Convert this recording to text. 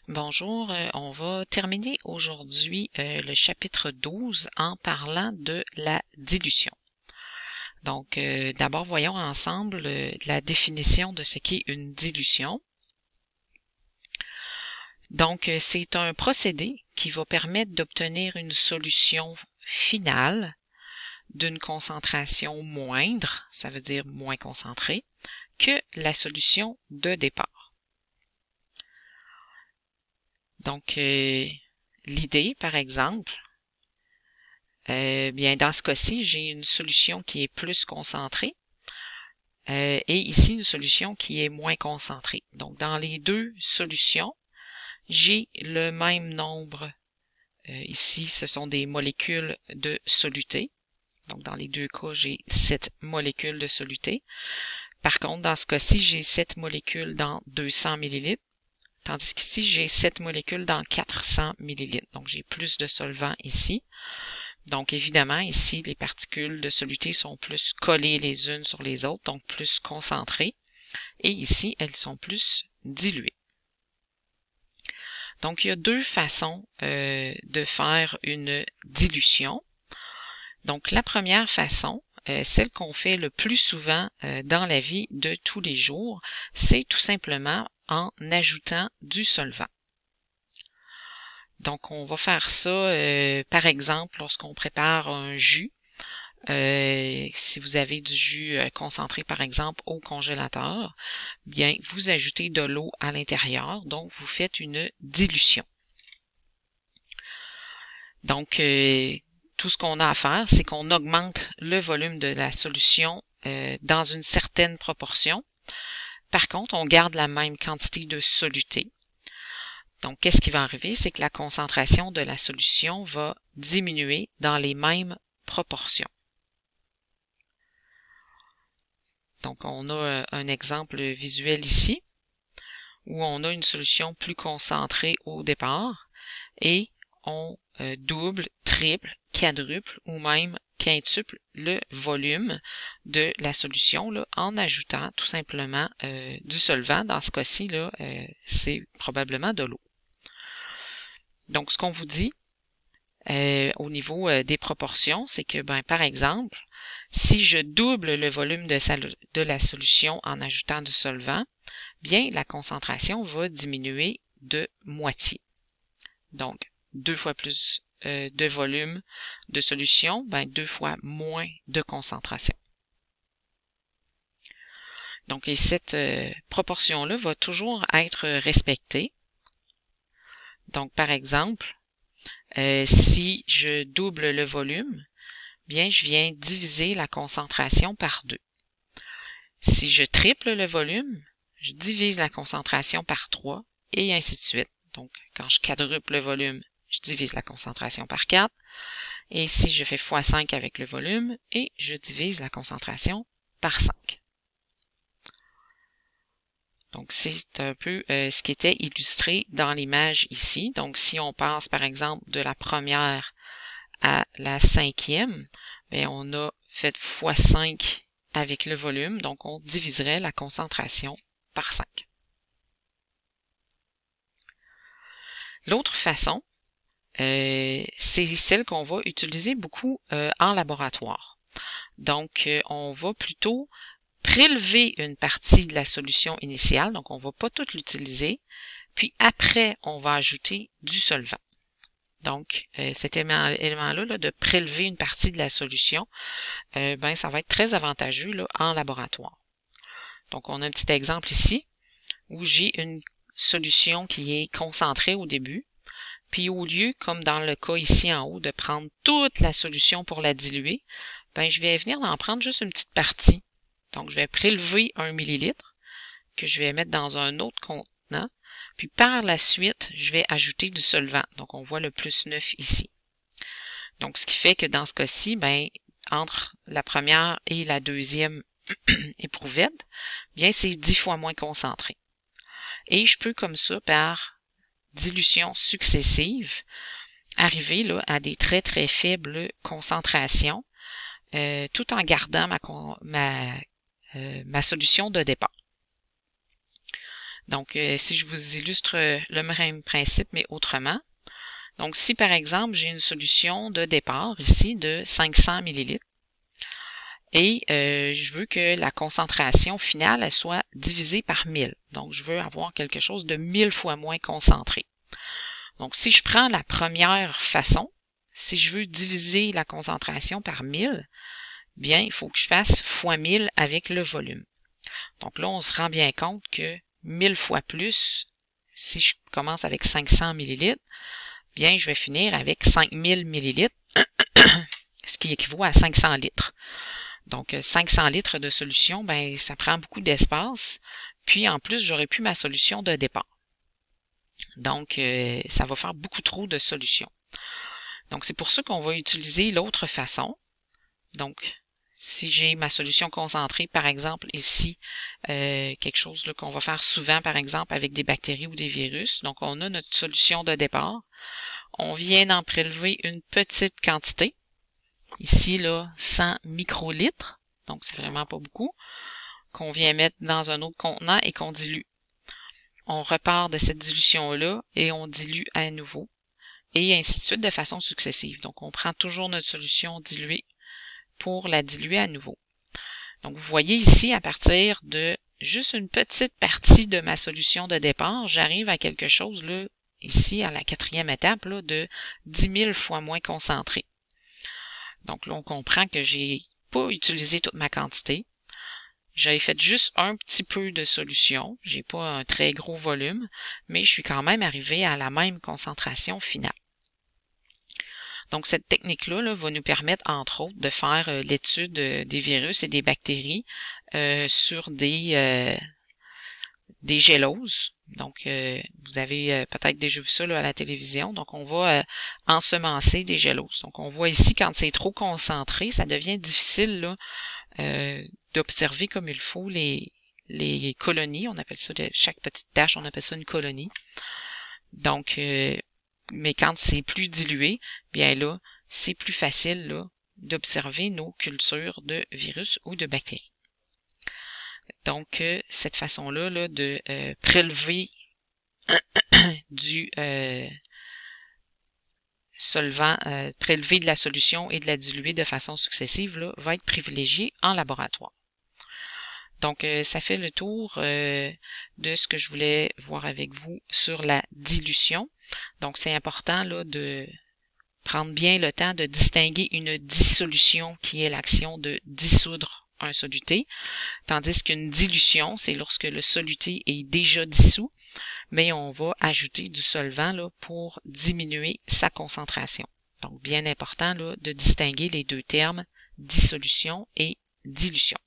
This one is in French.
Bonjour, on va terminer aujourd'hui le chapitre 12 en parlant de la dilution. Donc, d'abord, voyons ensemble la définition de ce qu'est une dilution. Donc, c'est un procédé qui va permettre d'obtenir une solution finale d'une concentration moindre, ça veut dire moins concentrée, que la solution de départ. Donc, l'idée, par exemple, bien dans ce cas-ci, j'ai une solution qui est plus concentrée et ici une solution qui est moins concentrée. Donc, dans les deux solutions, j'ai le même nombre. Ici, ce sont des molécules de soluté. Donc, dans les deux cas, j'ai 7 molécules de soluté. Par contre, dans ce cas-ci, j'ai 7 molécules dans 200 ml. Tandis qu'ici, j'ai 7 molécules dans 400 ml. Donc, j'ai plus de solvant ici. Donc, évidemment, ici, les particules de soluté sont plus collées les unes sur les autres, donc plus concentrées. Et ici, elles sont plus diluées. Donc, il y a deux façons de faire une dilution. Donc, la première façon, celle qu'on fait le plus souvent dans la vie de tous les jours, c'est tout simplement en ajoutant du solvant. Donc, on va faire ça, par exemple, lorsqu'on prépare un jus. Si vous avez du jus concentré, par exemple, au congélateur, bien, vous ajoutez de l'eau à l'intérieur, donc vous faites une dilution. Donc, tout ce qu'on a à faire, c'est qu'on augmente le volume de la solution dans une certaine proportion. Par contre, on garde la même quantité de soluté. Donc, qu'est-ce qui va arriver? C'est que la concentration de la solution va diminuer dans les mêmes proportions. Donc, on a un exemple visuel ici où on a une solution plus concentrée au départ et on double, triple, quadruple ou même quintuple le volume de la solution là, en ajoutant tout simplement du solvant. Dans ce cas-ci, là, c'est probablement de l'eau. Donc, ce qu'on vous dit au niveau des proportions, c'est que, ben, par exemple, si je double le volume de la solution en ajoutant du solvant, bien, la concentration va diminuer de moitié. Donc, 2 fois plus de volume de solution, ben 2 fois moins de concentration. Donc, et cette proportion-là va toujours être respectée. Donc, par exemple, si je double le volume, bien, je viens diviser la concentration par 2. Si je triple le volume, je divise la concentration par 3 et ainsi de suite. Donc, quand je quadruple le volume, je divise la concentration par 4. Et si je fais x5 avec le volume, et je divise la concentration par 5. Donc, c'est un peu ce qui était illustré dans l'image ici. Donc, si on passe, par exemple, de la première à la cinquième, bien, on a fait x5 avec le volume, donc on diviserait la concentration par 5. L'autre façon, c'est celle qu'on va utiliser beaucoup en laboratoire. Donc, on va plutôt prélever une partie de la solution initiale, donc on ne va pas toute l'utiliser, puis après, on va ajouter du solvant. Donc, cet élément-là là, de prélever une partie de la solution, ben, ça va être très avantageux là, en laboratoire. Donc, on a un petit exemple ici où j'ai une solution qui est concentrée au début, puis au lieu, comme dans le cas ici en haut, de prendre toute la solution pour la diluer, ben, je vais venir en prendre juste une petite partie. Donc, je vais prélever 1 millilitre que je vais mettre dans un autre contenant. Puis, par la suite, je vais ajouter du solvant. Donc, on voit le plus 9 ici. Donc, ce qui fait que dans ce cas-ci, ben, entre la première et la deuxième éprouvette, bien, c'est 10 fois moins concentré. Et je peux, comme ça, par dilution successive, arriver là, à des très, très faibles concentrations, tout en gardant ma solution de départ. Donc, si je vous illustre le même principe, mais autrement. Donc, si par exemple, j'ai une solution de départ ici de 500 ml et je veux que la concentration finale elle soit divisée par 1000. Donc, je veux avoir quelque chose de 1000 fois moins concentré. Donc, si je prends la première façon, si je veux diviser la concentration par 1000, bien, il faut que je fasse fois 1000 avec le volume. Donc là, on se rend bien compte que 1000 fois plus, si je commence avec 500 ml, bien, je vais finir avec 5000 ml, ce qui équivaut à 500 litres. Donc, 500 litres de solution, ben, ça prend beaucoup d'espace. Puis, en plus, j'aurais plus ma solution de départ. Donc, ça va faire beaucoup trop de solutions. Donc, c'est pour ça qu'on va utiliser l'autre façon. Donc, si j'ai ma solution concentrée, par exemple, ici, quelque chose qu'on va faire souvent, par exemple, avec des bactéries ou des virus. Donc, on a notre solution de départ. On vient d'en prélever une petite quantité. Ici, là, 100 microlitres. Donc, c'est vraiment pas beaucoup. Qu'on vient mettre dans un autre contenant et qu'on dilue. On repart de cette dilution-là et on dilue à nouveau. Et ainsi de suite de façon successive. Donc, on prend toujours notre solution diluée pour la diluer à nouveau. Donc, vous voyez ici, à partir de juste une petite partie de ma solution de départ, j'arrive à quelque chose, là, ici, à la 4e étape, là, de 10 000 fois moins concentré. Donc là, on comprend que j'ai pas utilisé toute ma quantité. J'avais fait juste un petit peu de solution. J'ai pas un très gros volume, mais je suis quand même arrivé à la même concentration finale. Donc, cette technique-là là, va nous permettre, entre autres, de faire l'étude des virus et des bactéries sur des géloses. Donc, vous avez peut-être déjà vu ça là, à la télévision. Donc, on va ensemencer des géloses. Donc, on voit ici, quand c'est trop concentré, ça devient difficile là, d'observer comme il faut les colonies. On appelle ça, chaque petite tâche, on appelle ça une colonie. Donc, mais quand c'est plus dilué, bien là, c'est plus facile là, d'observer nos cultures de virus ou de bactéries. Donc, cette façon-là là, de prélever du solvant, prélever de la solution et de la diluer de façon successive là, va être privilégiée en laboratoire. Donc, ça fait le tour de ce que je voulais voir avec vous sur la dilution. Donc, c'est important là, de prendre bien le temps de distinguer une dissolution qui est l'action de dissoudre un soluté, tandis qu'une dilution, c'est lorsque le soluté est déjà dissous, mais on va ajouter du solvant là, pour diminuer sa concentration. Donc, bien important là, de distinguer les deux termes, dissolution et dilution.